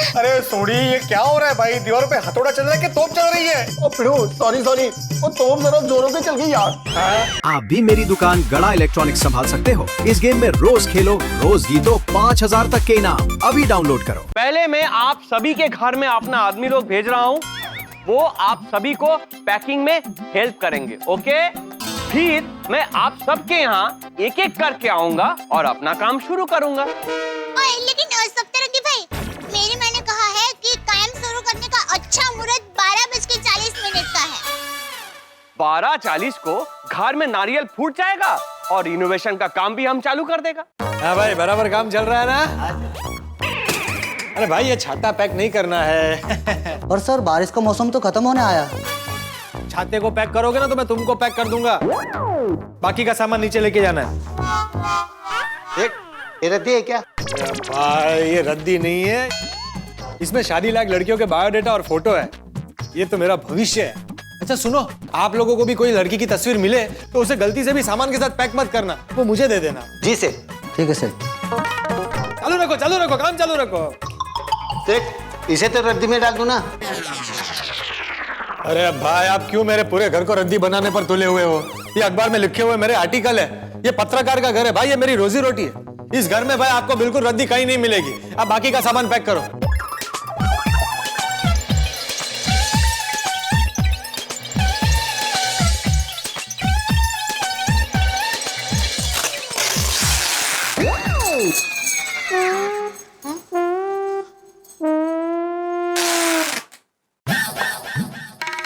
अरे सोडी, ये क्या हो रहा है भाई? दीवार पे हथौड़ा चल रहा है कि तोप चल रही है? ओ पिड़ू, सॉरी वो तोप जरा जोरों से चल गई यार। आप भी मेरी दुकान गड़ा इलेक्ट्रॉनिक्स संभाल सकते हो। इस गेम में रोज खेलो, रोज जीतो 5000 तक के इनाम। अभी डाउनलोड करो। पहले मैं आप सभी के घर में अपना आदमी लोग भेज रहा हूँ, वो आप सभी को पैकिंग में हेल्प करेंगे, ओके? फिर मैं आप सबके यहाँ एक एक करके आऊंगा और अपना काम शुरू करूंगा। लेकिन सप्तरंगी भाई, मेरी मैंने कहा है कि काम शुरू करने का अच्छा मुहूर्त 12:40 का है। 12:40 को घर में नारियल फूट जाएगा और इनोवेशन का काम भी हम चालू कर देगा। हाँ भाई, बराबर काम चल रहा है ना? अरे भाई, ये छाता पैक नहीं करना है। और सर, बारिश का मौसम तो खत्म होने आया। छाते को पैक करोगे ना तो मैं तुमको पैक कर दूंगा। बाकी का सामान नीचे लेके जाना है। ये रद्दी है क्या? भाई, ये रद्दी नहीं है, इसमें शादी लायक लड़कियों के बायोडेटा और फोटो है। ये तो मेरा भविष्य है। अच्छा सुनो, आप लोगों को भी कोई लड़की की तस्वीर मिले तो उसे गलती से भी सामान के साथ पैक मत करना, वो मुझे दे देना। जी सर। ठीक है सर। चालू रखो, काम चालू रखो। देख, इसे तो रद्दी में डाल दूं ना। अरे भाई, आप क्यों मेरे पूरे घर को रद्दी बनाने पर तुले हुए हो? ये अखबार में लिखे हुए मेरे आर्टिकल है। ये पत्रकार का घर है भाई, ये मेरी रोजी रोटी है। इस घर में भाई आपको बिल्कुल रद्दी कहीं नहीं मिलेगी। अब बाकी का सामान पैक करो।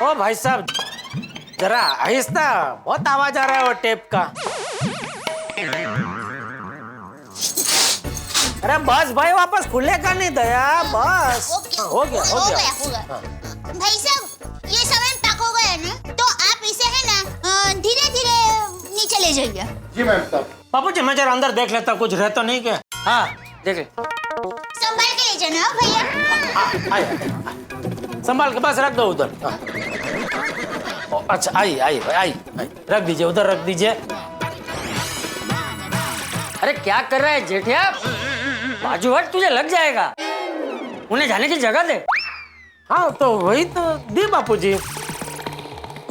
ओ भाई साहब, जरा आहिस्ता, बहुत आवाज आ रहा है वो टेप का। अरे बस भाई, वापस खुलेगा नहीं दया, बस। हो गया। भाई साहब, ये सामान पैक हो गया ना, तो आप इसे है ना धीरे-धीरे नीचे ले जाइए। जी मैम साहब। बापू जी, मैं जरा अंदर देख लेता, कुछ रहता नहीं क्या? हाँ, देख ले। संभाल के ले जाना भैया। संभाल के बस रख दो उधर। अच्छा, आई, रख दीजिए उधर, रख दीजिए। अरे क्या कर रहा है जेठिया? बाजू हट, तुझे लग जाएगा। उन्हें जाने की जगह दे। हाँ तो वही तो दी बापू जी।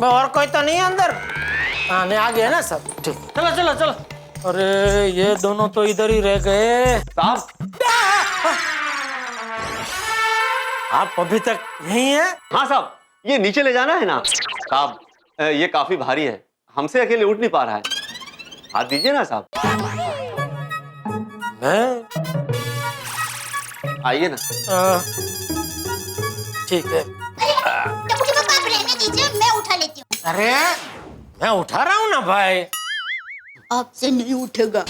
और कोई तो नहीं है अंदर? हाँ नहीं, आ गया ना सब। ठीक, चलो। अरे ये दोनों तो इधर ही रह गए। साहब, आप अभी तक यहीं हैं? हाँ साहब, ये नीचे ले जाना है ना। साहब, ये काफी भारी है, हमसे अकेले उठ नहीं पा रहा है। हाथ दीजिए ना साहब। मैं आइए ना। ठीक है। टप्पू पापा, आप रहने दीजिए, मैं उठा लेती हूँ। अरे मैं उठा रहा हूँ ना भाई। आपसे नहीं उठेगा।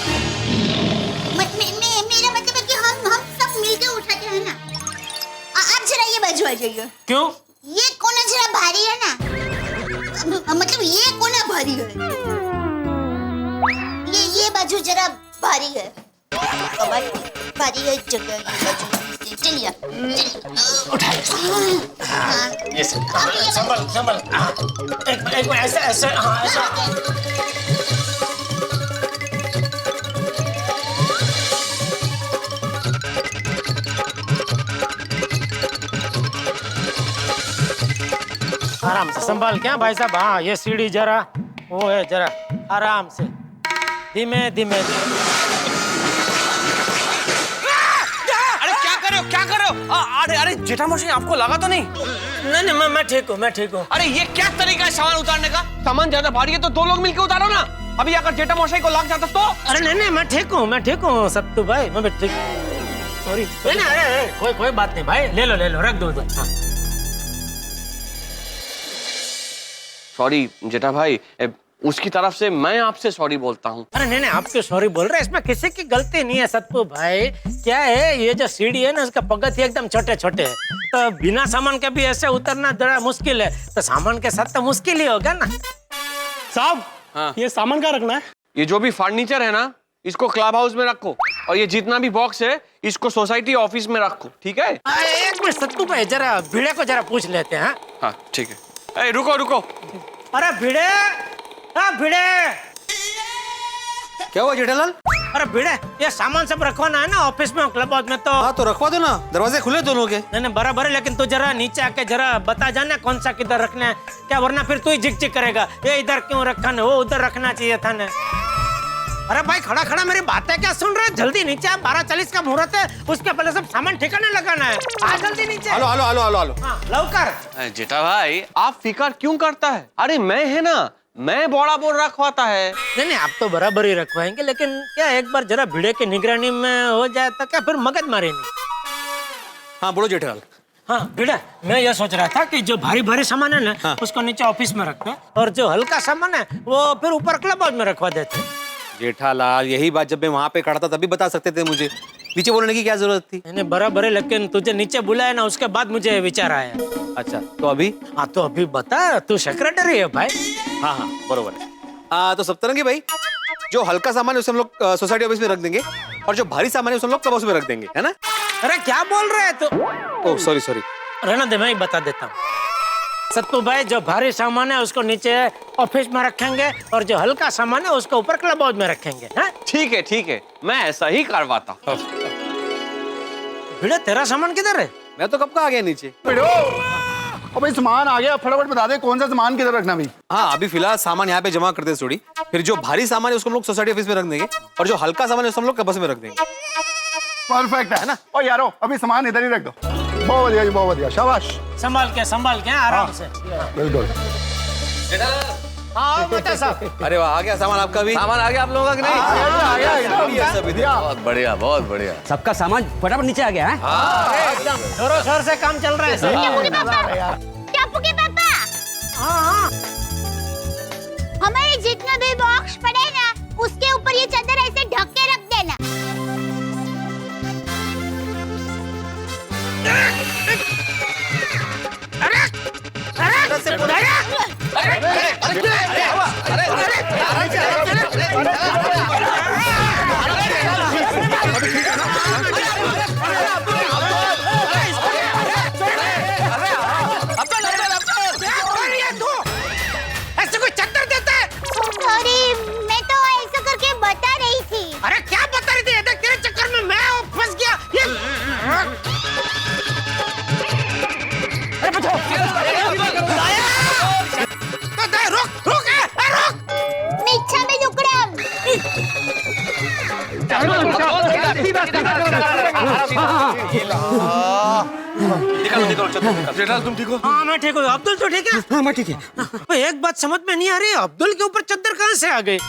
मेरा मतलब है कि हम सब मिलके उठाते हैं ना। आप जरा ये बाजू आ जाइए। क्यों? ये कोना जरा भारी है ना, मतलब ये कोना भारी है, ये बाजू जरा भारी है, भारी है जगह ये बाजू। चलिए उठाइए। ये संभल। एक मिनट, ऐसे हाँ, ऐसा। आराम से संभाल क्या भाई साहब। हाँ, ये सीढ़ी जरा वो है, जरा आराम से, धीमे। अरे क्या कर रहे हो? अरे जेठामोशी, आपको लगा तो नहीं? नहीं, मैं ठीक हूँ। अरे ये क्या तरीका है सामान उतारने का? सामान ज्यादा भारी है तो 2 लोग मिलकर उतारो ना। अभी अगर जेठामोशी को लग जाता तो? अरे नहीं, मैं ठीक हूँ सत्तू भाई, मैं ठीक। सॉरी। नहीं, कोई बात नहीं भाई, ले लो, रख दो उधर। हाँ। सॉरी जेठा भाई, उसकी तरफ से मैं आपसे सॉरी बोलता हूँ। अरे नहीं, आपके सॉरी बोल रहे हैं, इसमें किसी की गलती नहीं है सत्तू भाई। क्या है, ये जो सीढ़ी है ना, उसका पगथिया एकदम छोटे है, तो बिना सामान के भी ऐसे उतरना जरा मुश्किल है, तो सामान के साथ तो मुश्किल ही होगा ना। साहब, हाँ। ये सामान कहाँ रखना है? ये जो भी फर्नीचर है ना, इसको क्लब हाउस में रखो, और ये जितना भी बॉक्स है इसको सोसाइटी ऑफिस में रखो, ठीक है? एक मिनट सत्तू भाई, जरा भिड़े को जरा पूछ लेते हैं। हाँ ठीक है। रुको। अरे भिड़े, क्या हुआ जेठालाल? अरे भिड़े, ये सामान सब रखवाना है ना ऑफिस में, क्लब हाउस में तो। हाँ तो रखवा दो ना, दरवाजे खुले दोनों के। नहीं नहीं बराबर है, लेकिन तू जरा नीचे आके जरा बता जाना कौन सा किधर रखना है क्या, वरना फिर तू ही झिक झिक करेगा, ये इधर क्यों रखा ना, वो उधर रखना चाहिए था ना। अरे भाई खड़ा खड़ा मेरी बातें क्या सुन रहे, जल्दी नीचे आ, 12:40 का मुहूर्त है, उसके पहले सब सामान ठिकाने लगाना है, आ जल्दी नीचे। Hello hello hello hello hello. हाँ, लवकर। जेठा भाई आप फिकर क्यों करता है? अरे मैं है ना, मैं बड़ा बोल रखवाता है। नहीं आप तो बराबर ही रखवाएंगे, लेकिन क्या एक बार जरा भिड़े की निगरानी में हो जाए तो क्या फिर मगज मारे नहीं। हाँ बोलो जेठालाल। हाँ भिड़ा, मैं ये सोच रहा था कि जो भारी भारी सामान है ना उसको नीचे ऑफिस में रखते हैं, और जो हल्का सामान है वो फिर ऊपर क्लब हाउस में रखवा देते हैं। जेठालाल यही बात जब मैं वहाँ पे खड़ा था तभी बता सकते थे मुझे, नीचे बोलने की क्या जरूरत थी? नहीं बराबर है, लेकिन तुझे नीचे बुलाया ना उसके बाद मुझे विचार आया। अच्छा तो अभी? हाँ तो अभी बता, तू सेक्रेटरी है भाई। हाँ हाँ बरोबर है। तो सप्तरंगी भाई, जो हल्का सामान है उसे हम लोग सोसाइटी ऑफिस में रख देंगे, और जो भारी सामान है उसे हम लोग क्लब हाउस में रख देंगे, है ना? अरे क्या बोल रहे है तू? Oh sorry sorry. रहना दे, मैं ही बता देता हूँ। सत्तू भाई, जो भारी सामान है उसको नीचे ऑफिस में रखेंगे, और जो हल्का सामान है उसको ऊपर क्लब हाउस में रखेंगे। ठीक है, मैं ऐसा ही करवाता हूँ। भिड़ा, तेरा सामान किधर है? मैं तो कब का आ गया नीचे। अब भाई सामान आ गया, फटाफट बता दे कौन सा सामान किधर रखना भी। हाँ अभी फिलहाल सामान यहाँ पे जमा करते हैं थोड़ी, फिर जो भारी सामान है उसको हम लोग सोसाइटी ऑफिस में रख देंगे, और जो हल्का सामान है उसको हम लोग बस में रख देंगे। परफेक्ट है ना? और यारो अभी सामान इधर ही रख दो। बहुत बढ़िया जी, बहुत बढ़िया, शाबाश। संभाल के आराम से। बिल्कुल। हाँ बता साहब। अरे वाह, आ गया सामान आपका भी? सामान आ गया आप लोगों का कि नहीं? बहुत बढ़िया, बहुत बढ़िया। सबका सामान फटाफट नीचे आ गया है। एकदम जोरों शोर से काम चल रहा है सर। टप्पू के पापा, हमारे जितने भी बॉक्स पड़े ना उसके ऊपर ये चादर ऐसे ढक के रख देना। ऐसे कोई चक्कर देता है? सॉरी, मैं तो ऐसा करके बता रही थी। अरे क्या बता रही थी? तेरे चक्कर में मैं फंस गया। अरे बचाओ। रुक। मिच्छा में दुकड़म। निकालो जेठालाल, तुम ठीक हो? हाँ मैं ठीक हूँ। अब्दुल तो ठीक है? हाँ मैं ठीक है। एक बात समझ में नहीं आ रही, अब्दुल के ऊपर चद्दर कहाँ से आ गई?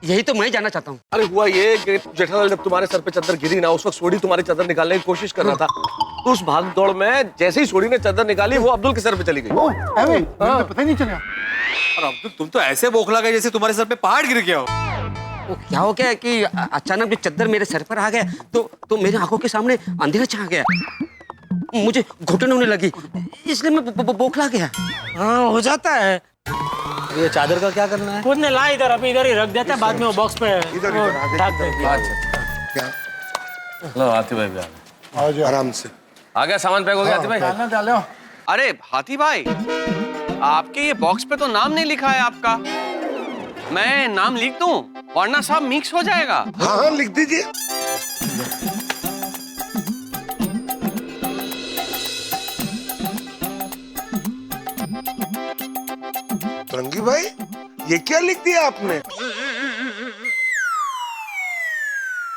यही तो मैं जानना चाहता हूँ। अरे हुआ ये कि जेठालाल जब तुम्हारे सर पे चादर गिरी ना, उस वक्त सोडी तुम्हारी चादर निकालने की कोशिश कर रहा था, तो उस भाग दौड़ में जैसे ही सोडी ने चादर निकाली वो अब्दुल के सर पे चली गई। पता ही नहीं चला। और अब्दुल तुम तो ऐसे बौखला गए जैसे तुम्हारे सर पे पहाड़ गिर गया हो। वो क्या हो गया कि अचानक जो चद्दर मेरे सर पर आ गया तो मेरी आंखों के सामने अंधेरा छा गया, मुझे घुटन होने लगी, इसलिए मैं बौखला गया। हाँ हो जाता है। ये चादर का क्या करना है? खुद ने ला इधर, अभी इधर ही रख देते हैं, बाद में वो बॉक्स पे ढक देंगे। लो हाथी भाई भी आ गए। आराम से आ गया सामान पैक हो गया हाथी भाई? डालो। अरे हाथी भाई, आपके ये बॉक्स पे तो नाम नहीं लिखा है आपका, मैं नाम लिख दूं वरना सब मिक्स हो जाएगा। हाँ लिख दीजिए। रंगी भाई, ये क्या लिख दिया आपने?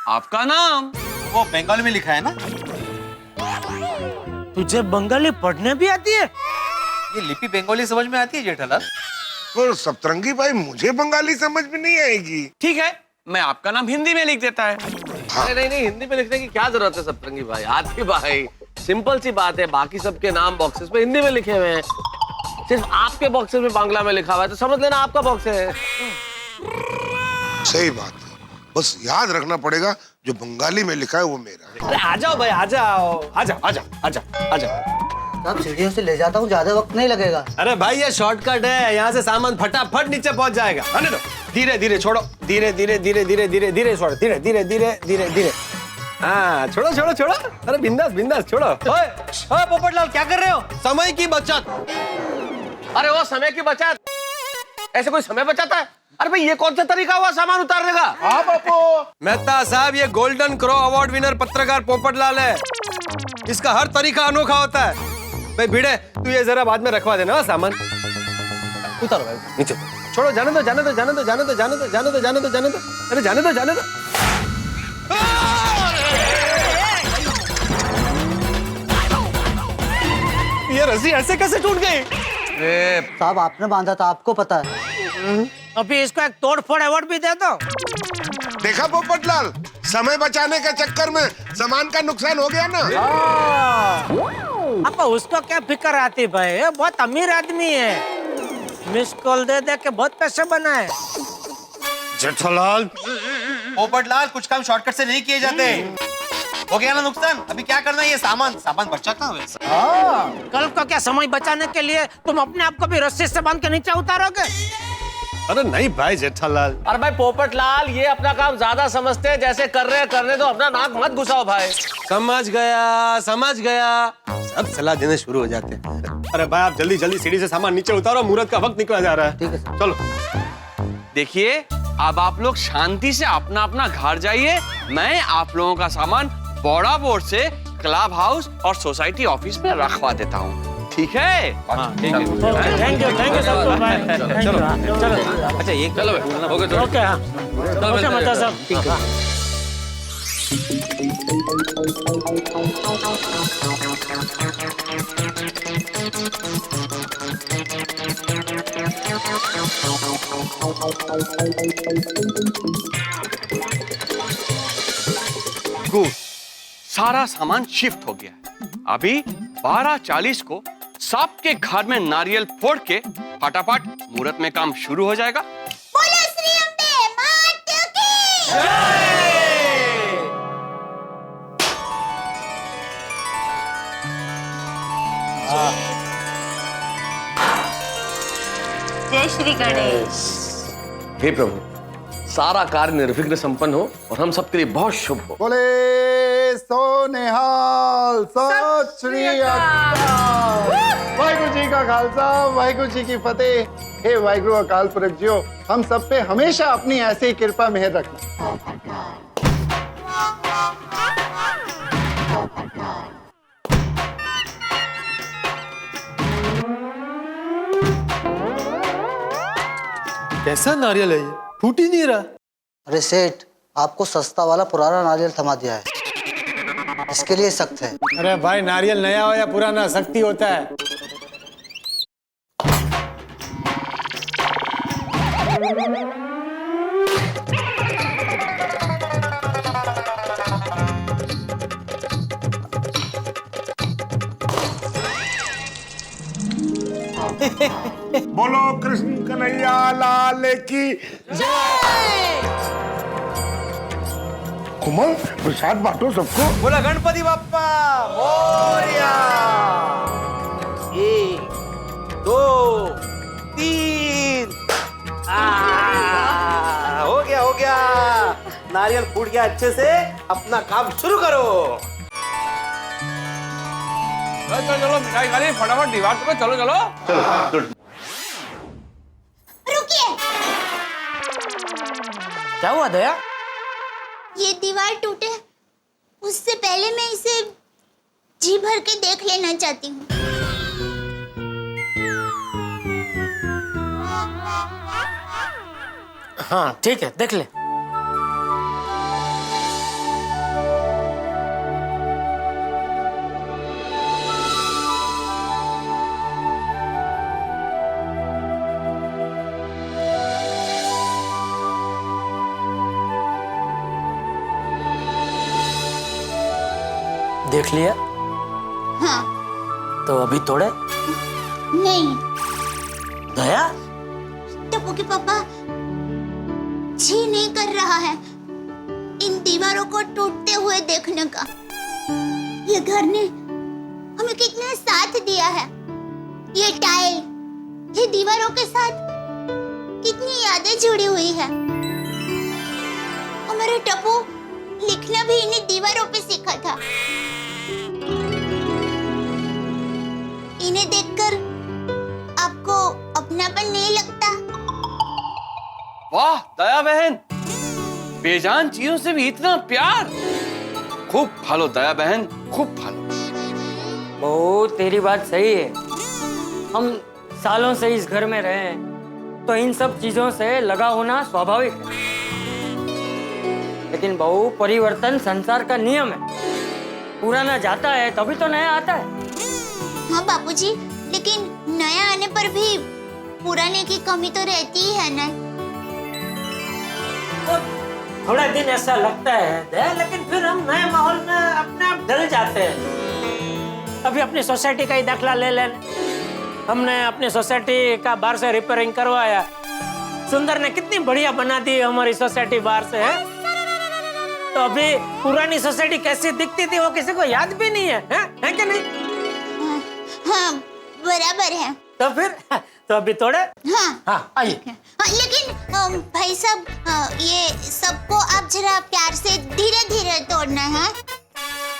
आपका नाम वो बंगाली में लिखा है ना? तुझे बंगाली पढ़ने भी आती है? ये लिपि बंगाली समझ में आती है जेठालाल? पर सप्तरंगी भाई, मुझे बंगाली समझ में नहीं आएगी। ठीक है, मैं आपका नाम हिंदी में लिख देता है। अरे नहीं, हिंदी में लिखने की क्या जरूरत है सप्तरंगी भाई? हाथी भाई सिंपल सी बात है, बाकी सबके नाम बॉक्सेस पे हिंदी में लिखे हुए हैं, सिर्फ आपके बॉक्सेस में बांग्ला में लिखा हुआ है, तो समझ लेना आपका बॉक्स है। सही बात है, बस याद रखना पड़ेगा जो बंगाली में लिखा है वो मेरा है। अरे आ जाओ भाई, आ जाओ। साहब सीढ़ियों से ले जाता हूँ, ज्यादा वक्त नहीं लगेगा। अरे भाई ये शॉर्टकट है, यहाँ से सामान फटाफट नीचे पहुंच जाएगा। आने दो, धीरे धीरे छोड़ो, धीरे छोड़ो, धीरे। हाँ छोड़ो। अरे बिंदास छोड़ो। ओए पोपटलाल क्या कर रहे हो? समय की बचत। अरे वो समय की बचत, ऐसे कोई समय बचाता है? अरे भाई ये कौन सा तरीका हुआ सामान उतारने का? हाँ बापू। मेहता साहब, ये गोल्डन क्रो अवार्ड विनर पत्रकार पोपटलाल है। इसका हर तरीका अनोखा होता है। भाई भिड़े, तू ये जरा बाद में रखवा देना सामान। उतारो भाई नीचे, छोड़ो, जाने दो जाने दो जाने दो जाने दो जाने दो जाने दो जाने दो जाने दो, अरे जाने दो जाने दो। ये रस्सी ऐसे कैसे टूट गई? साहब आपने बांधा था, आपको पता है। अभी इसको एक तोड़-फोड़ अवार्ड भी दे दो। देखा पोपटलाल, समय बचाने के चक्कर में सामान का नुकसान हो गया ना। अब उसको क्या फिक्र आती भाई, ये बहुत अमीर आदमी है। मिस कॉल दे दे के बहुत पैसे बनाए। जेठालाल, पोपटलाल, कुछ काम शॉर्टकट से नहीं किए जाते। हो गया ना नुकसान, अभी क्या करना है? ये सामान बचा कहाँ वैसे? कल को क्या समय बचाने के लिए तुम अपने आप को भी रस्सी से बांध के नीचे उतारोगे? अरे नहीं भाई जेठालाल। अरे भाई पोपटलाल, ये अपना काम ज्यादा समझते हैं, जैसे कर रहे हैं करने दो, अपना नाक मत घुसाओ भाई। समझ गया सब सलाह देने शुरू हो जाते हैं। अरे भाई आप जल्दी जल्दी सीढ़ी से सामान नीचे उतारो, मुहूर्त का वक्त निकला जा रहा है। ठीक है चलो। देखिए, अब आप लोग शांति से अपना अपना घर जाइए। मैं आप लोगों का सामान बड़ा बोर्ड से क्लब हाउस और सोसाइटी ऑफिस में रखवा देता हूँ, ठीक है? थैंक यू सबको, बाय। चलो। अच्छा एक चलो ओके हाँ, ओके मेहता साहब, ठीक है। गुड, सारा सामान शिफ्ट हो गया है। अभी 12:40 को सबके घर में नारियल फोड़ के फटाफट मुहूर्त में काम शुरू हो जाएगा। बोलो श्री अम्बे माता की। जय श्री गणेश। हे प्रभु, सारा कार्य निर्विघ्न संपन्न हो और हम सबके लिए बहुत शुभ हो। बोले सोनेहाल सत श्री अकाल। वाहिगुरु जी का खालसा, वाहिगुरु जी की फतेह। हे वाहिगुरु अकाल पुरख जियो, हम सब पे हमेशा अपनी ऐसी ही कृपा मेहर रखना। कैसा नारियल है ये? फूट ही नहीं रहा। अरे सेठ, आपको सस्ता वाला पुराना नारियल थमा दिया है, इसके लिए सख्त है। अरे भाई, नारियल नया हो या पुराना, सख्ती होता है। बोलो कृष्ण कन्हैया लाल की जय। कुमार प्रसाद बांटो सबको। बोला गणपति बाप्पा मोरया। 1 2 3। हो गया नारियल फूट गया अच्छे से। अपना काम शुरू करो। चलो मिठाई खा ली, फटाफट दीवार पे चलो। रुकिए। क्या हुआ दया? ये दीवार टूटे उससे पहले मैं इसे जी भर के देख लेना चाहती हूँ। हाँ ठीक है, देख ले। देख लिया? हाँ। तो अभी तोड़े? नहीं। दया? टप्पू के पापा, जी नहीं कर रहा है इन दीवारों को टूटते हुए देखने का। ये घर ने हमें कितना साथ दिया है। ये टाइल, ये दीवारों के साथ कितनी यादें जुड़ी हुई है। हमारा टप्पू लिखना भी इन्हीं दीवारों पे सीखा था। इन्हें देखकर आपको अपनापन नहीं लगता? वाह दया बहन, बेजान चीजों से भी इतना प्यार। खूब भालो दया बहन, खूब भालो। बहू तेरी बात सही है। हम सालों से इस घर में रहे हैं तो इन सब चीजों से लगा होना स्वाभाविक है। लेकिन बहू, परिवर्तन संसार का नियम है। पुराना जाता है तभी तो नया आता है। हाँ बापूजी, लेकिन नया आने पर भी पुराने की कमी तो रहती ही है ना। थोड़ा दिन ऐसा लगता है, लेकिन फिर हम नए माहौल में अपने आप ढल जाते हैं। अभी अपनी सोसाइटी का ही दाखला ले लें। हमने अपनी सोसाइटी का बाहर से रिपेयरिंग करवाया। सुंदर ने कितनी बढ़िया बना दी हमारी सोसाइटी बाहर से, है? तो अभी पुरानी सोसाइटी कैसी दिखती थी वो किसी को याद भी नहीं है कि नहीं? हाँ, बराबर है। तो फिर तो अभी तोड़े। हाँ, आइए। हाँ, लेकिन भाई साहब, ये सबको आप जरा प्यार से धीरे धीरे तोड़ना है।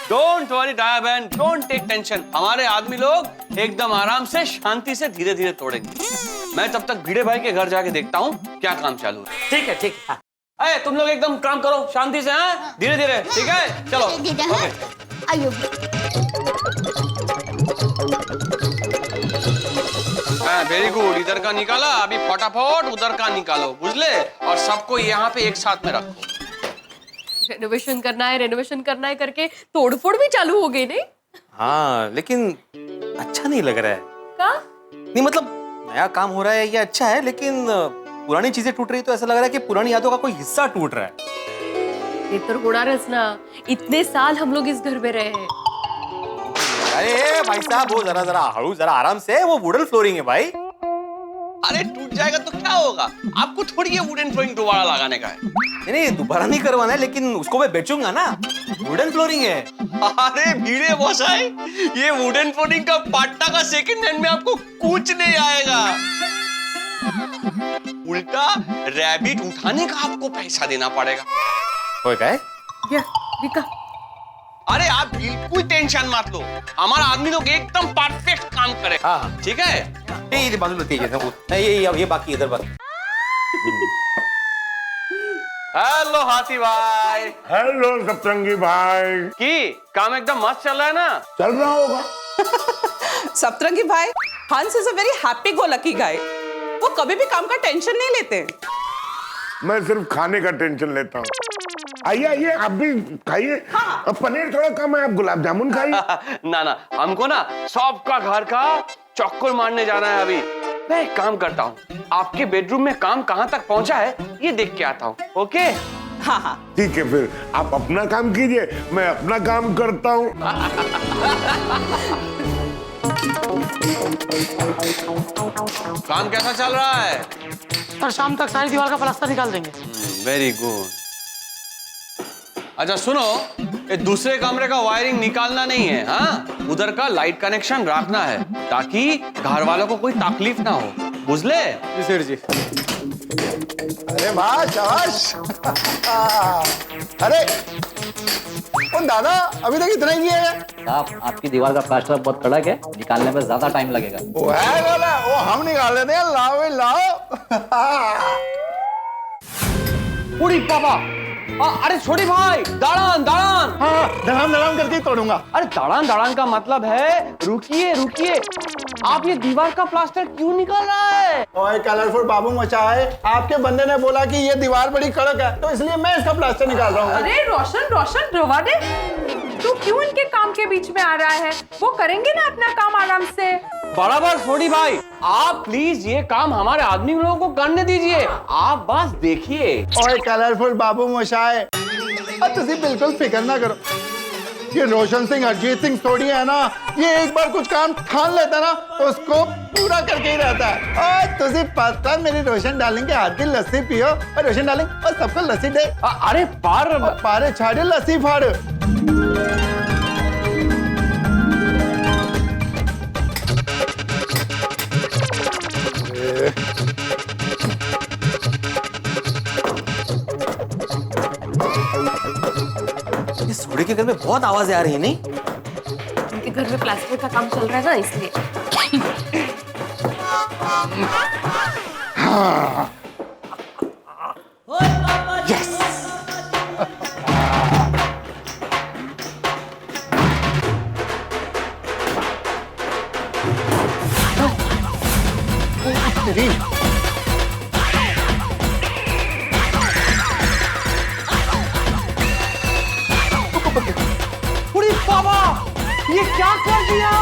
डोंट वरी दया बहन, डोंट टेक टेंशन। हमारे आदमी लोग एकदम आराम से शांति से धीरे धीरे तोड़ेंगे। मैं तब तक भिड़े भाई के घर जाके देखता हूँ क्या काम चालू है। ठीक है, ठीक है। अरे तुम लोग एकदम काम करो शांति से, हाँ? धीरे धीरे, ठीक है? चलो। आइयो। वेरी गुड, इधर का निकाला, अभी फटाफट उधर का निकालो, बुझले? और सबको यहाँ पे एक साथ में रखो। रेनोवेशन करना है करके तोड़फोड़ भी चालू हो गई नहीं? हाँ, लेकिन अच्छा नहीं लग रहा है। का? नहीं मतलब नया काम हो रहा है ये अच्छा है, लेकिन पुरानी चीजें टूट रही तो ऐसा लग रहा है कि पुरानी यादों का कोई हिस्सा टूट रहा है। ये तो गुड़ा रचना, इतने साल हम लोग इस घर में रहे हैं। अरे भाई साहब, वो जरा हड़ू, जरा आराम से, वो वुडन फ्लोरिंग है भाई। अरे टूट जाएगा तो क्या होगा? आपको थोड़ी ये वुडन फ्लोरिंग दोबारा लगाने का है। नहीं, दोबारा नहीं करवाना है, लेकिन उसको मैं बेचूंगा ना। वुडन फ्लोरिंग है। अरे भीड़े बॉसाई, ये वुडन फ्लोरिंग का पाट्टा का सेकंड हैंड में आपको कुछ नहीं आएगा। उल्टा रैबिट उठाने का आपको पैसा देना पड़ेगा। होए क्या है? क्या? विका? अरे आप बिल्कुल टेंशन मत लो, हमारा आदमी लोग एकदम परफेक्ट काम करे। हाँ, ठीक है? ये बाजू लेते हैं, ये बाकी इधर बात। हेलो हाथी भाई। हेलो सतरंगी भाई। की काम एकदम मस्त चल रहा है ना? चल रहा होगा। सतरंगी भाई, हंस is a very happy go lucky guy. वो कभी भी काम का टेंशन नहीं लेते। मैं सिर्फ खाने का टेंशन लेता हूँ। आइए आइए, आप भी खाइए। अब पनीर थोड़ा कम है, आप गुलाब जामुन खाइए। ना हमको ना सबका घर का चक्कर मारने जाना है अभी। मैं एक काम करता हूँ, आपके बेडरूम में काम कहाँ तक पहुँचा है ये देख के आता हूँ। ओके? हाँ। ठीक है, फिर आप अपना काम कीजिए, मैं अपना काम करता हूँ। काम कैसा चल रहा है? और शाम तक सारी दीवार का प्लास्टर निकाल देंगे। Very good. अच्छा सुनो, ये दूसरे कमरे का वायरिंग निकालना नहीं है, हाँ? उधर का लाइट कनेक्शन रखना है ताकि घर वालों को कोई तकलीफ ना हो, बुझले? जी सेठ जी। अरे वाह, शाबाश। अरे ओ दादा, अभी तक इतना ही किया है? साहब, आपकी दीवार का प्लास्टर बहुत कड़क है, निकालने में ज्यादा टाइम लगेगा। वो है वाला, वो हम निकाल लेते हैं। लाओ भाई लाओ। उड़ी पापा, अरे छोड़ी भाई, दाड़ान दाड़ान। हाँ, दड़ाम करके ही तोड़ूंगा। अरे दाड़ान का मतलब है रुकिए। आप ये दीवार का प्लास्टर क्यों निकाल रहा है? ओए कलरफुल बाबू मचाए, आपके बंदे ने बोला कि ये दीवार बड़ी कड़क है, तो इसलिए मैं इसका प्लास्टर निकाल रहा हूँ। अरे रोशन रवा दे, तू क्यों इनके काम के बीच में आ रहा है? वो करेंगे ना अपना काम आराम से। बराबर छोड़ी भाई, आप प्लीज ये काम हमारे आदमी लोगों को करने दीजिए, आप बस देखिए। ओए कलरफुल बाबू मचाए, तुझे बिल्कुल फिक्र ना करो। ये रोशन सिंह अरिजीत सिंह थोड़ी है ना, ये एक बार कुछ काम ठान लेता ना उसको पूरा करके ही रहता है। और तुझे पता, मेरी रोशन डार्लिंग के हाथ की लस्सी पियो, और रोशन डार्लिंग और सबको लस्सी दे। अरे पारे छाड़े, लस्सी फाड़। इस घोड़े के घर में बहुत आवाजें आ रही है, नहीं? उनके घर में प्लास्टर का काम चल रहा है ना, इसलिए। अरे बाबा, ये क्या कर दिया?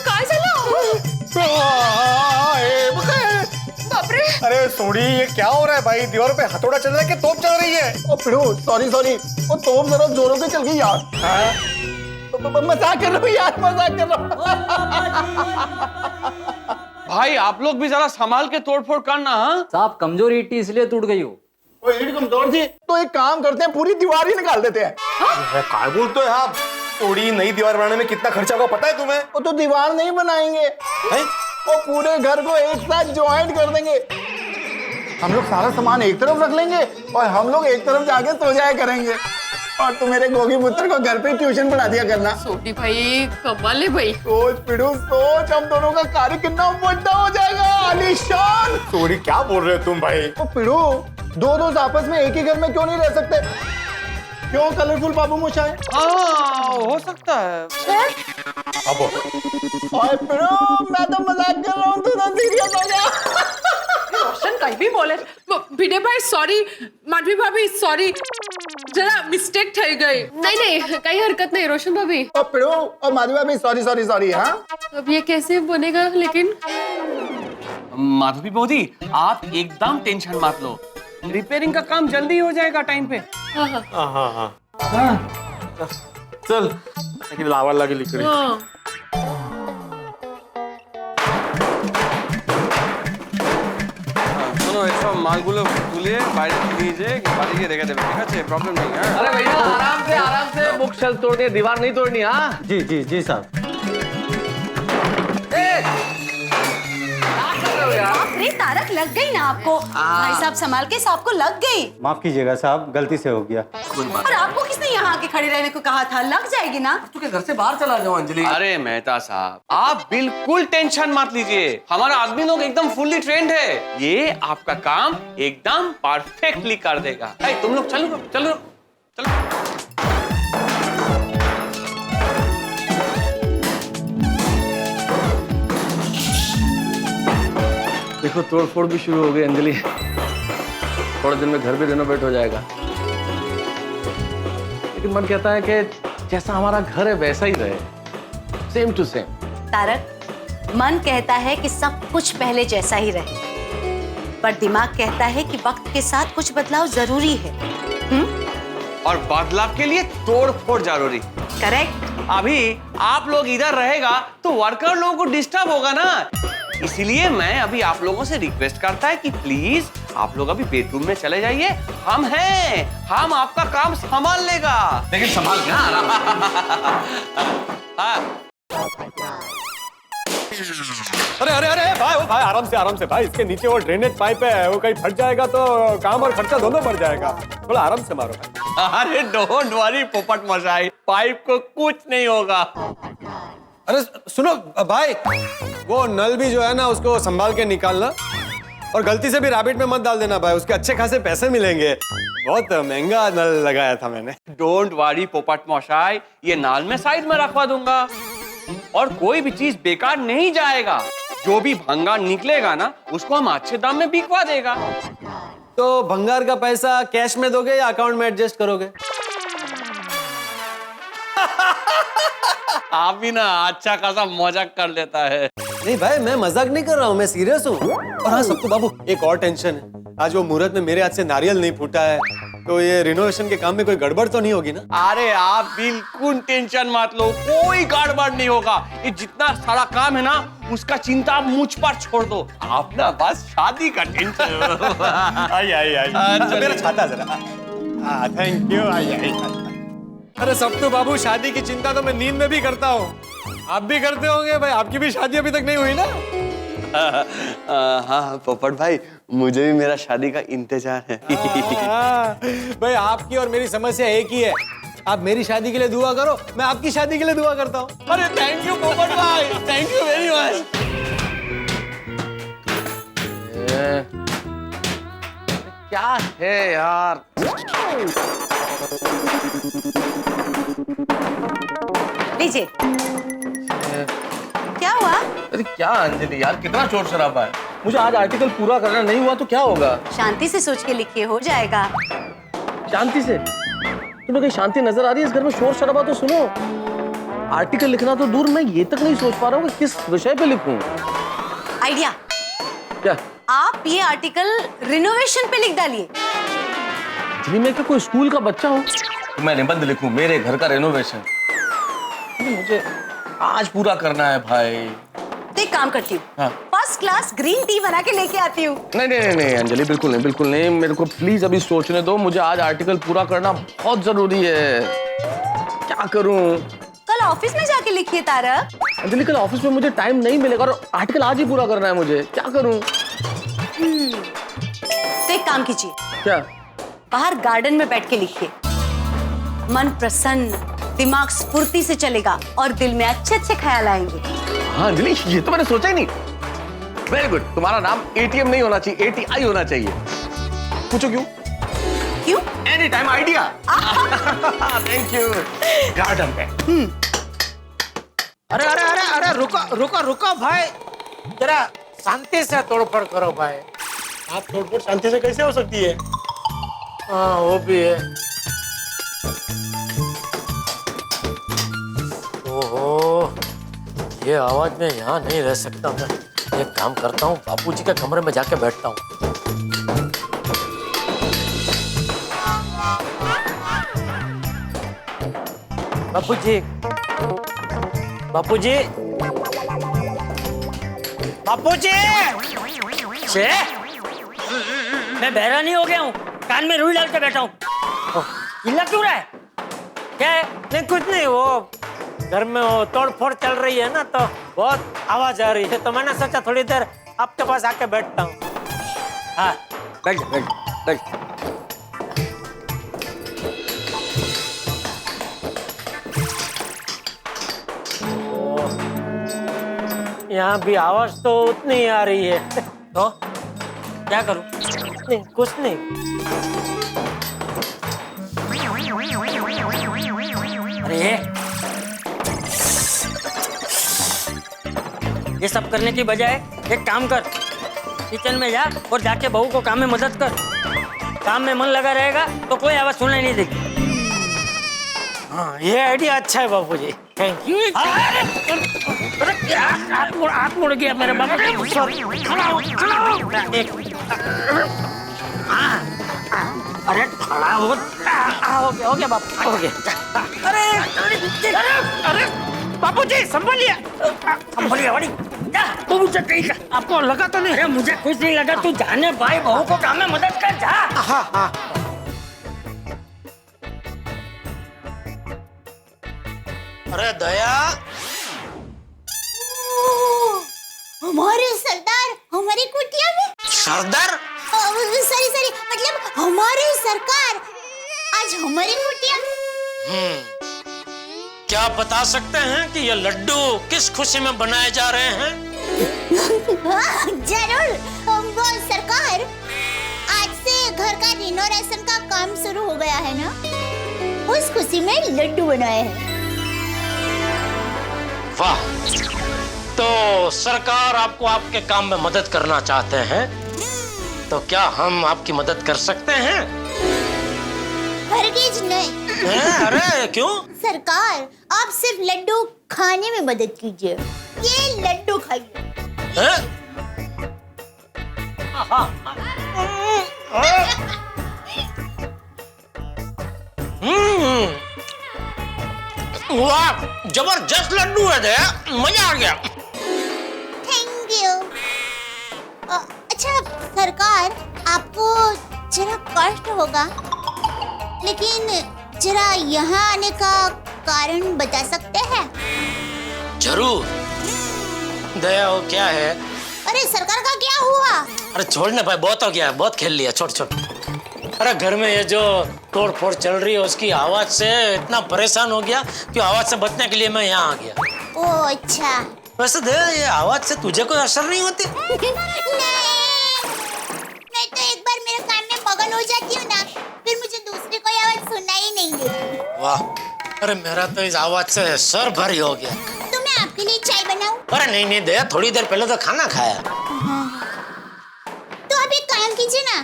काय झालं? बापरे! अरे सोडी, ये क्या हो रहा है भाई? दीवार पे हथौड़ा चल रहा है कि तोप चल रही है? ओ पिड़ू, सॉरी वो तोप जरा जोरों से चल गई यार। मजाक कर रहा हूँ यार, मजाक कर रहा हूँ। भाई आप लोग भी जरा संभाल के तोड़फोड़ करना। हाँ साहब, कमजोर ईंट इसलिए टूट गई हो। वो ईंट कमजोर थी तो एक काम करते हैं, पूरी दीवार ही निकाल देते हैं। काय बोलते हो आप? थोड़ी नई दीवार बनाने में कितना खर्चा होगा पता है तुम्हें? वो तो दीवार नहीं बनाएंगे, वो पूरे घर को एक साथ ज्वाइंट कर देंगे। हम लोग सारा सामान एक तरफ रख लेंगे और हम लोग एक तरफ जाके सो जाया करेंगे। और तू मेरे गोगी पुत्र को घर पे ट्यूशन पढ़ा दिया करना। छोटी भाई, कमाल है भाई। सोच पिड़ू सोच, हम दोनों का कार्य कितना बड़ा हो जाएगा, आलीशान। थोड़ी क्या बोल रहे हो तुम भाई? तो पिड़ू, दो दोस्त आपस में एक ही घर में क्यों नहीं रह सकते? क्यों कलरफुल बाबू मोशाय? हाँ, हो सकता है। अब ओए पिड़ू, मैं तो मजाक कर रहा हूँ, तू तो सीरियस हो गया। रोशन कहीं भी बोले। भिडे भाई सॉरी, माधवी भाभी सॉरी, जरा मिस्टेक થઈ गई। नहीं, कहीं हरकत नहीं रोशन भाभी। और पिड़ू और माधवी भाभी सॉरी। हाँ, अब ये कैसे बनेगा? लेकिन माधवी बौदी, आप एकदम टेंशन मत लो, रिपेयरिंग का काम जल्दी हो जाएगा टाइम पे। हाँ। चल लावा लगे लिखड़ी। এসব মালগুলো তুলে বাইরে নিয়ে যেয়ে বাড়ি রেখে দেবে, ঠিক আছে? प्रॉब्लम नहीं है। अरे भैया आराम से बुक शेल्फ तोड़नी है, दीवार नहीं तोड़नी। हाँ जी साहब। बाप रे तारक, लग गई ना आपको? भाई साहब संभाल के, साहब को लग गई। माफ कीजिएगा साहब, गलती से हो गया। और आपको किसने यहाँ आके खड़े रहने को कहा था? लग जाएगी ना। तू के घर से बाहर चला जाओ अंजलि। अरे मेहता साहब, आप बिल्कुल टेंशन मत लीजिए, हमारा आदमी लोग एकदम फुल्ली ट्रेंड है, ये आपका काम एकदम परफेक्टली कर देगा। तुम लोग चलो। देखो तोड़फोड़ भी शुरू हो गई अंजलि, थोड़े दिन में घर भी रेनोवेट हो जाएगा, लेकिन मन कहता है कि जैसा हमारा घर है वैसा ही रहे, सेम टू सेम। तारक, मन कहता है कि सब कुछ पहले जैसा ही रहे, पर दिमाग कहता है कि वक्त के साथ कुछ बदलाव जरूरी है। और बदलाव के लिए तोड़फोड़ जरूरी। करेक्ट। अभी आप लोग इधर रहेगा तो वर्कर लोगों को डिस्टर्ब होगा ना, इसीलिए मैं अभी आप लोगों से रिक्वेस्ट करता है कि प्लीज आप लोग अभी बेडरूम में चले जाइए, हम हैं, हम आपका काम संभाल लेगा, लेकिन संभाल के आराम। अरे भाई आराम से भाई, इसके नीचे वो ड्रेनेज पाइप है, वो कहीं फट जाएगा तो काम और खर्चा दोनों बढ़ जाएगा, थोड़ा आराम से मारो भाई। अरे डोंट वरी पोपट मशाई, पाइप को कुछ नहीं होगा। अरे सुनो भाई, वो नल भी जो है ना उसको संभाल के निकालना, और गलती से भी रैबिट में मत डाल देना भाई, उसके अच्छे खासे पैसे मिलेंगे, बहुत महंगा नल लगाया था मैंने। डोंट वरी पोपट मशाई, ये नाल में साइड में रखवा दूंगा, और कोई भी चीज बेकार नहीं जाएगा, जो भी भंगार निकलेगा ना उसको हम अच्छे दाम में बिकवा देगा। तो भंगार का पैसा कैश में दोगे या अकाउंट में एडजस्ट करोगे? आप भी ना अच्छा खासा मजाक कर लेता है। नहीं भाई, मैं मजाक नहीं कर रहा हूँ, मैं सीरियस हूँ। और हाँ सबको बाबू, एक और टेंशन है, आज वो मुहूर्त में मेरे हाथ से नारियल नहीं फूटा है, तो ये रिनोवेशन के काम में कोई गड़बड़ तो नहीं होगी ना? अरे आप बिल्कुल टेंशन मत लो, कोई गड़बड़ नहीं होगा, ये जितना सारा काम है ना उसका चिंता आप मुझ पर छोड़ दो, आप ना बस शादी का टेंशन। आई मेरा छाता जरा। Thank you. अरे सब तो बाबू, शादी की चिंता तो मैं नींद में भी करता हूँ, आप भी करते होंगे भाई, आपकी भी शादी अभी तक नहीं हुई ना? हाँ पोपट भाई, मुझे भी मेरा शादी का इंतजार है। भाई आपकी और मेरी समस्या एक ही है, आप मेरी शादी के लिए दुआ करो, मैं आपकी शादी के लिए दुआ करता हूँ। अरे थैंक यू पोपट भाई, थैंक यू वेरी मच। में? क्या है यार? लीजिए। क्या हुआ? अरे क्या अंजलि यार, कितना शोर शराबा है। मुझे आज आर्टिकल पूरा करना नहीं हुआ तो क्या होगा? शांति से सोच के लिखिए, हो जाएगा। शांति से? तुम्हें कहीं शांति नजर आ रही है इस घर में? शोर शराबा तो सुनो। आर्टिकल लिखना तो दूर, मैं ये तक नहीं सोच पा रहा हूँ कि किस विषय पे लिखूं। आइडिया। क्या? आप ये आर्टिकल रिनोवेशन पे लिख डालिए। एक्चुअली मैं क्या कोई स्कूल का बच्चा हूँ तो मैं निबंध लिखूं मेरे घर का रेनोवेशन? मुझे आज पूरा करना है भाई। तो एक काम करती हूँ, हाँ। फर्स्ट क्लास ग्रीन टी बना के लेके आती हूँ। नहीं नहीं नहीं अंजलि, बिल्कुल नहीं, बिल्कुल नहीं। मेरे को प्लीज अभी सोचने दो। मुझे आज आर्टिकल पूरा करना बहुत जरूरी है। क्या करूं? कल ऑफिस में जाके लिखिए तारक। अंजलि कल ऑफिस में मुझे टाइम नहीं मिलेगा और आर्टिकल आज ही पूरा करना है मुझे। क्या करूं? तो एक काम कीजिए, क्या? बाहर गार्डन में बैठ के लिखिए। मन प्रसन्न, दिमाग स्फूर्ति से चलेगा और दिल में अच्छे अच्छे ख्याल आएंगे। हाँ अंजलि, ये तो मैंने सोचा ही नहीं। Very good. तुम्हारा नाम एटीएम नहीं होना चाहिए, एटीआई होना चाहिए। पूछो क्यों? क्यों? Any time idea. Thank you. Garden पे। अरे अरे अरे अरे रुको रुको रुको भाई, जरा शांति से तोड़फोड़ करो भाई। आप तोड़फोड़ शांति से कैसे हो सकती है? हाँ वो भी है। ओहो, ये आवाज में यहाँ नहीं रह सकता मैं। एक काम करता हूँ, बापूजी के कमरे में जाके बैठता हूँ। बापूजी, बापूजी, बापूजी! छे? मैं बहरा नहीं हो गया हूँ, कान में रुई डाल के बैठा हूँ। चिल्ला क्यों रहा है? क्या है? नहीं कुछ नहीं, वो घर में वो तोड़-फोड़ चल रही है ना, तो बहुत आवाज आ रही है, तो मैंने सोचा थोड़ी देर आपके पास आके बैठता हूँ। हाँ, बैठ जा, बैठ जा। यहाँ भी आवाज तो उतनी ही आ रही है, तो क्या करूं? नहीं, कुछ नहीं। अरे ये सब करने की बजाय एक काम कर, किचन में जा और जाके बहू को काम में मदद कर। काम में मन लगा रहेगा तो कोई आवाज सुनाई नहीं देगी। हाँ, ये आइडिया अच्छा है बापूजी, थैंक यू। अरे क्या हाथ मुड़ गया मेरे बाबा। खड़ा हो। अरे खड़ा हो गया बापू, हो गया। अरे बापूजी संभालिए, संभालिए बड़ी। तू मुझे कहीं आपको लगा तो नहीं? अरे मुझे कुछ नहीं लगा, तू जाने भाई बहू को काम में मदद कर जा। हाँ। अरे दया, हमारे सरदार हमारी कुटिया में। सरदार? सॉरी मतलब हमारे सरकार आज हमारी कुटिया। क्या बता सकते हैं कि ये लड्डू किस खुशी में बनाए जा रहे हैं? जरूर, वो सरकार आज से घर का रिनोवेशन का काम शुरू हो गया है ना, उस खुशी में लड्डू बनाए हैं। वाह, तो सरकार आपको आपके काम में मदद करना चाहते हैं, तो क्या हम आपकी मदद कर सकते हैं? हरगिज नहीं। अरे क्यों? सरकार आप सिर्फ लड्डू खाने में मदद कीजिए, ये लड्डू खाइए। वाह, जबरदस्त लड्डू है दया, मजा आ गया। Thank you. अच्छा सरकार, आपको जरा कष्ट होगा, लेकिन जरा यहाँ आने का कारण बता सकते हैं? जरूर। दया वो क्या है? अरे सरकार का क्या हुआ? अरे छोड़ने भाई, बहुत हो गया, बहुत खेल लिया, छोड़। अरे घर में ये जो तोड़ फोड़ चल रही है उसकी आवाज से इतना परेशान हो गया कि आवाज से बचने के लिए मैं यहाँ आ गया। ओह अच्छा। वैसे दे, ये आवाज से तुझे कोई असर नहीं होती? नहीं, नहीं तो एक बार मेरे काम में मगन हो जाती हूँ ना, फिर मुझे दूसरी कोई आवाज सुनाई नहीं देती। वाह, अरे मेरा तो इस आवाज से सर भारी हो गया। तो मैं आपके लिए चाय बनाऊं? अरे नहीं नहीं दया, थोड़ी देर पहले तो खाना खाया। तो आप एक काम कीजिए ना,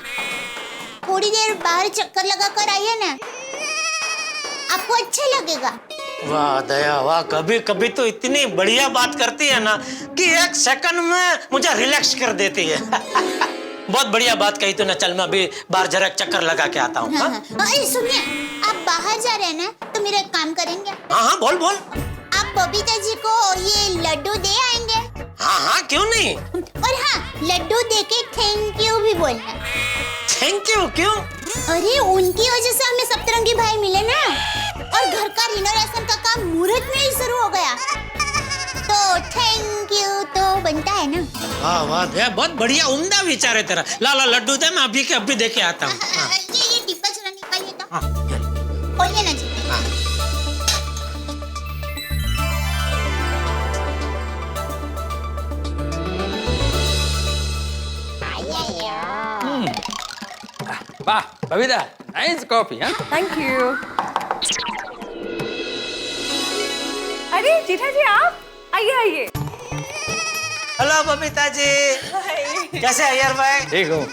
थोड़ी देर बाहर चक्कर लगा कर आइए ना, आपको अच्छा लगेगा। वाह दया वाह, कभी कभी तो इतनी बढ़िया बात करती है ना कि एक सेकंड में मुझे रिलैक्स कर देती है। बहुत बढ़िया बात कही तूने। चल मैं अभी बाहर जरा चक्कर लगा के आता हूँ। अरे सुनिए, आप बाहर जा रहे हैं ना, तो मेरा एक काम करेंगे? हाँ हाँ बोल बोल। आप बबीता जी को ये लड्डू दे आएंगे? हाँ हाँ क्यों नहीं। और हाँ, लड्डू दे के थैंक यू भी बोलना। थैंक यू क्यों? अरे उनकी वजह से हमें सप्तरंगी भाई मिले ना, और घर का रिनोवेशन का काम मुहूर्त में ही शुरू हो गया, तो थैंक यू तो बनता है ना। वाह वाह दया, बहुत बढ़िया उम्दा विचार है तेरा। ला ला लड्डू दे, मैं अभी के अभी दे के आता हूँ। ये डिब्बा जरा निकालिए तो। खोलिए ना जी। वाह बबीता, नाइस कॉफी। हाँ थैंक यू। अरे जीठा जी आप आइए आइए। हेलो बबीता जी। कैसे है यार भाई? ठीक हूँ।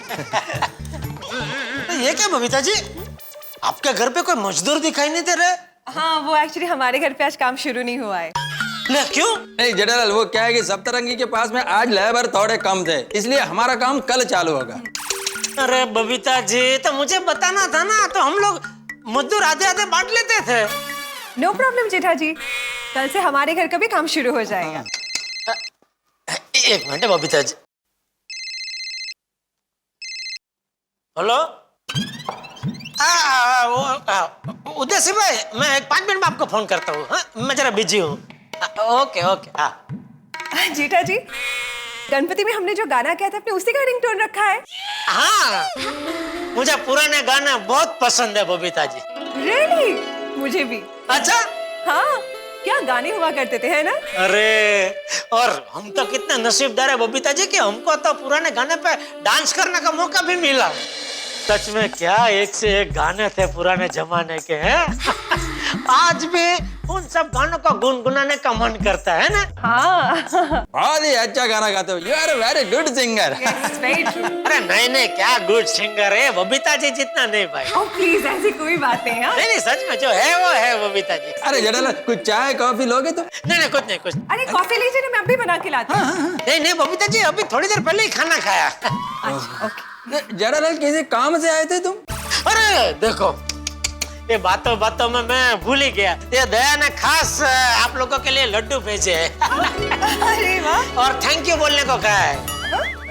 ये क्या बबीता जी, आपके घर पे कोई मजदूर दिखाई नहीं दे रहे? हाँ वो एक्चुअली हमारे घर पे आज काम शुरू नहीं हुआ है। ले क्यों? नहीं जेठालाल, वो क्या है कि सप्तरंगी के पास में आज लेबर थोड़े कम थे, इसलिए हमारा काम कल चालू होगा। अरे बबीता जी, तो मुझे बताना था ना, तो हम लोग मजदूर आधे आधे बांट लेते थे। नो प्रॉब्लम जेठा जी, कल से हमारे घर का भी काम शुरू हो जाएगा। एक मिनट बबीता जी। हेलो, उदय सिंह भाई, मैं 5 मिनट में आपको फोन करता हूँ। हाँ? मैं जरा बिजी हूँ। Okay okay. हाँ जीठा जी, गणपति में हमने जो गाना किया था आपने उसी का रिंगटोन रखा है? हाँ, मुझे पुराने गाने बहुत पसंद है बबीता जी। रियली? मुझे भी। अच्छा? हाँ, क्या गाने हुआ करते थे, है ना? अरे, और हम तो कितने नसीबदार है बबीता जी कि हमको तो पुराने गाने पे डांस करने का मौका भी मिला। सच में क्या एक से एक गाने थे पुराने जमाने के, हैं? आज भी उन सब गानों को गुनगुनाने का मन करता है ना? हाँ। बहुत ही अच्छा गाना गाते हो। You are a very good singer. अरे नहीं नहीं, क्या गुड सिंगर है, बबीता जी जितना नहीं भाई। ओह प्लीज, ऐसी कोई बात नहीं। नहीं नहीं, सच में जो है वो है बबीता जी। अरे जेठालाल, कुछ चाय कॉफी लोगे तुम? नहीं कुछ नहीं कुछ। अरे कॉफी लीजिए ना, मैं अभी बना के लाती हूँ। नहीं नहीं बबीता जी, अभी थोड़ी देर पहले ही खाना खाया। अच्छा ओके। जेठालाल, किसी काम से आए थे तुम? अरे देखो, ये बातों बातों में मैं भूल ही गया, ये दया ने खास आप लोगों के लिए लड्डू भेजे हैं। अरे वाह। और थैंक यू बोलने को कहा है।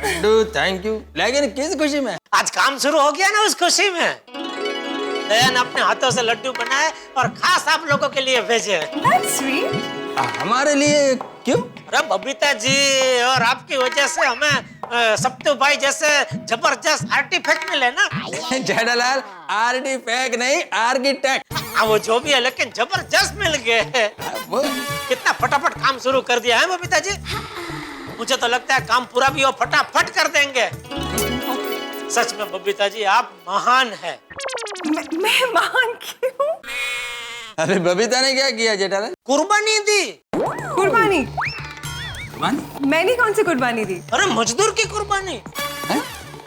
लड्डू थैंक यू, लेकिन किस खुशी में? आज काम शुरू हो गया ना, उस खुशी में। दया ने अपने हाथों से लड्डू बनाए और खास आप लोगों के लिए भेजे। That's sweet। हमारे लिए क्यों? अरे बबीता जी, और आपकी वजह से हमें सप्तू भाई जैसे जबरदस्त आर्टिफैक्ट मिले ना। जेठालाल, आर्टिफैक्ट नहीं, आर्किटेक्ट। वो जो भी है, लेकिन जबरदस्त मिल गए। कितना फटाफट काम शुरू कर दिया है बबीता जी। मुझे तो लगता है काम पूरा भी वो फटाफट कर देंगे। सच में बबीता जी, आप महान है। मैं महान क्यों? अरे बबीता ने क्या किया जेठालाल? कुर्बानी दी। कुर्बानी? मैंने कौन सी कुर्बानी दी? अरे मजदूर की कुर्बानी।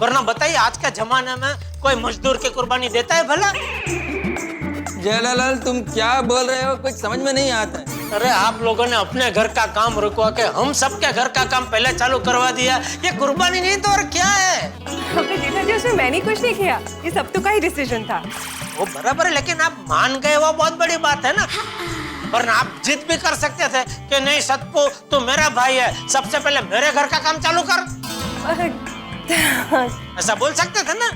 वरना बताइए, आज के जमाने में कोई मजदूर की कुर्बानी देता है भला? जेठालाल, तुम क्या बोल रहे हो, कुछ समझ में नहीं आता है। अरे आप लोगों ने अपने घर का काम रुकवा के हम सबके घर का काम पहले चालू करवा दिया। ये कुर्बानी नहीं तो और क्या है? अपने जीठा जी, उसमें मैंने कुछ नहीं किया, ये सब तो का ही डिसीजन था। वो बराबर है, लेकिन आप मान गए, वो बहुत बड़ी बात है ना। वरना आप जिद भी कर सकते थे कि नहीं सतपू, तू मेरा भाई है, सबसे पहले मेरे घर का काम चालू कर। ऐसा बोल सकते थे ना,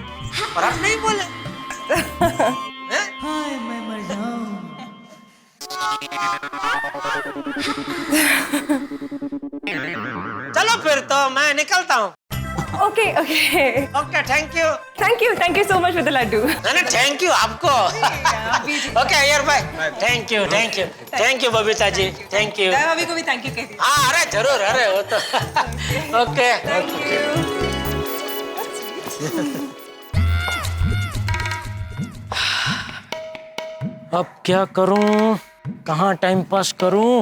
पर आप नहीं बोले। चलो फिर तो मैं निकलता हूँ। Okay okay okay, thank you so much for the laddoo. नहीं थैंक यू आपको। ओके अय्यर भाई, thank you Babita ji, thank you. भाभी को भी थैंक यू कहती। हाँ अरे जरूर, अरे वो तो। ओके। अब क्या करूं, कहाँ टाइम पास करूं?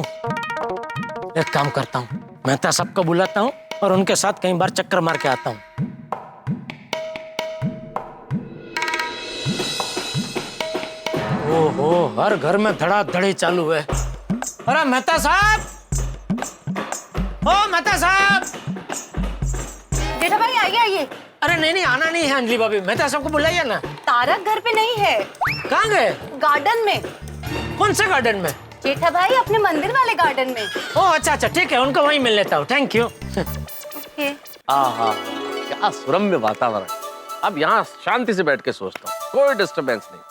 एक काम करता हूँ, मेहता सबको बुलाता हूँ और उनके साथ कई बार चक्कर मार के आता हूँ। ओहो, हर घर में धड़ाधड़ी चालू है। अरे मेहता साहब, ओ मेहता साहब। जेठा भाई आइए आइए। अरे नहीं आना नहीं है अंजलि भाभी, मेहता साहब को बुलाइए ना। तारक घर पे नहीं है। कहाँ गए? गार्डन में। कौन से गार्डन में? जेठा भाई अपने मंदिर वाले गार्डन में। ओह अच्छा ठीक है, उनको वहीं मिल लेता हूँ। Thank you. आहा, क्या सुरम्य वातावरण। अब यहाँ शांति से बैठ के सोचता हूँ, कोई डिस्टरबेंस नहीं,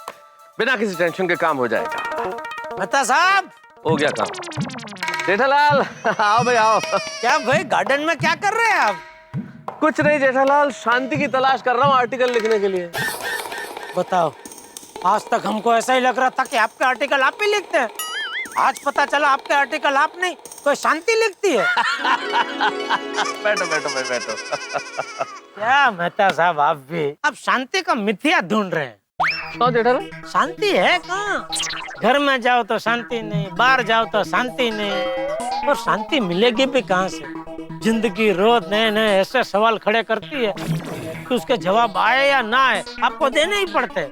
बिना किसी टेंशन के काम हो जाएगा। मेहता साहब, हो गया काम। जेठालाल आओ भाई आओ। क्या भाई गार्डन में क्या कर रहे हैं आप? कुछ नहीं जेठालाल, शांति की तलाश कर रहा हूँ आर्टिकल लिखने के लिए। बताओ, आज तक हमको ऐसा ही लग रहा था कि आपके आर्टिकल आप ही लिखते हैं। आज पता चला आपके आर्टिकल आप नहीं, कोई शांति लिखती है। बैठो बैठो भाई बैठो। क्या मेहता साहब, आप भी अब शांति का मिथ्या ढूंढ रहे हैं। जेठालाल शांति है कहाँ? घर में जाओ तो शांति नहीं, बाहर जाओ तो शांति नहीं, और शांति मिलेगी भी कहाँ से? जिंदगी रोज नए नए ऐसे सवाल खड़े करती है कि उसके जवाब आए या ना आए आपको देने ही पड़ते।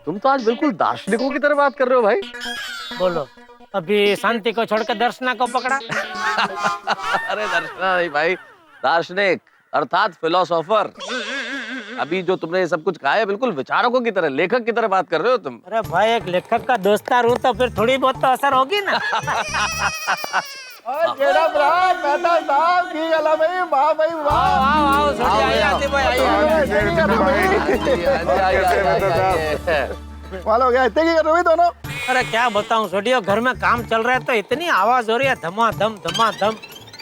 तुम तो आज बिल्कुल दार्शनिकों की तरह बात कर रहे हो भाई। बोलो, अभी शांति को छोड़कर दर्शना को पकड़ा? अरे दर्शना नहीं भाई, दार्शनिक अर्थात फिलोसोफर। अभी जो तुमने ये सब कुछ कहा है बिल्कुल विचारकों की तरह, लेखक की तरह बात कर रहे हो तुम। अरे भाई, एक लेखक का दोस्तार हूँ तो फिर थोड़ी बहुत तो असर होगी ना। जेड़ा ब्रा, मेहता साहब की गला भाई, वाह भाई वाह। आओ छोटी आइए, आते भाई आइए। वाल हो गया, इतने की कर रहे हो दोनों? अरे क्या बताऊं छोटियो, घर में काम चल रहा है तो इतनी आवाज हो रही है, धमाधम धमाधम।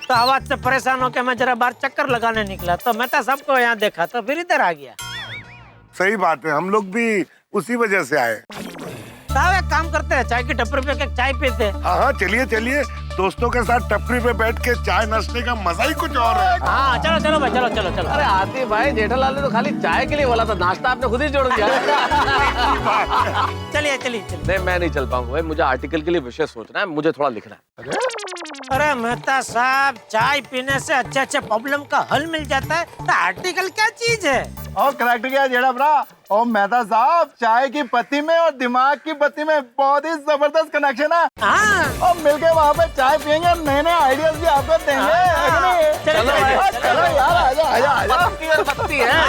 तो आवाज से परेशान होकर मैं जरा बाहर चक्कर लगाने निकला तो मैं तो सबको यहाँ देखा तो फिर इधर आ गया। सही बात है, हम लोग भी उसी वजह से आए। साहब एक काम करते हैं, चाय की टपरी पे एक चाय पीते हैं। हाँ चलिए चलिए, दोस्तों के साथ टपरी पे बैठ के चाय नाश्ते का मजा ही कुछ और है। हाँ चलो चलो भाई, चलो चलो चलो। अरे आती भाई, जेठालाल ने तो खाली चाय के लिए बोला था, नाश्ता आपने खुद ही जोड़ दिया। चलिए चलिए चलिए। नहीं मैं नहीं चल पाऊंगा भाई, मुझे आर्टिकल के लिए विषय सोचना है, मुझे थोड़ा लिखना है। अरे मेहता साहब, चाय पीने से अच्छे अच्छे प्रॉब्लम का हल मिल जाता है, तो आर्टिकल क्या चीज है? और करेक्ट क्या जेड़ा ब्रा, और मेहता साहब चाय की पत्ती में और दिमाग की पत्ती में बहुत ही जबरदस्त कनेक्शन है। और मिलके वहाँ पे चाय पियेंगे और नए नए आइडियाज भी आपको देंगे। चलो यार, आजा आजा आजा। पत्ती है।